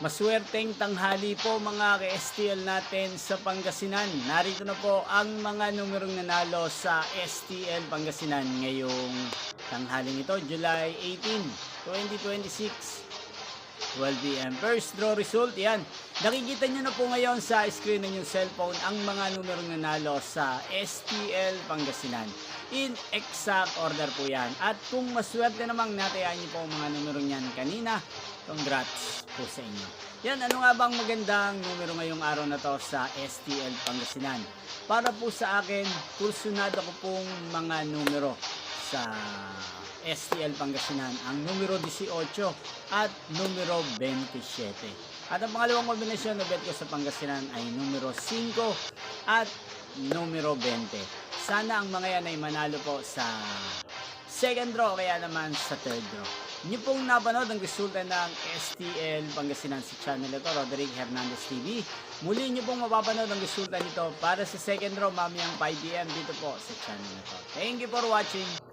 Maswerteng tanghali po mga ka-STL natin sa Pangasinan. Narito na po ang mga numerong nanalo sa STL Pangasinan ngayong tanghaling ito, July 18, 2026. 12 p.m. First draw result, yan. Nakikita nyo na po ngayon sa screen ng inyong cellphone ang mga numerong nanalo sa STL Pangasinan. In exact order po yan. At kung maswerte namang natayaan nyo po ang mga numerong yan kanina, congrats po sa inyo. Yan, ano nga bang magandang numero ngayong araw na to sa STL Pangasinan? Para po sa akin, kursunado ko pong mga numero sa STL Pangasinan, ang numero 18 at numero 27. At ang pangalawang kombinasyon na bet ko sa Pangasinan ay numero 5 at numero 20. Sana ang mga yan ay manalo po sa second draw kaya naman sa third draw. Inyo pong napanood ang resulta ng STL Pangasinan sa channel ito, Roderick Hernandez TV. Muli nyo pong mapapanood ang resulta nito para sa second draw mamayang 5 p.m. dito po sa channel ito. Thank you for watching.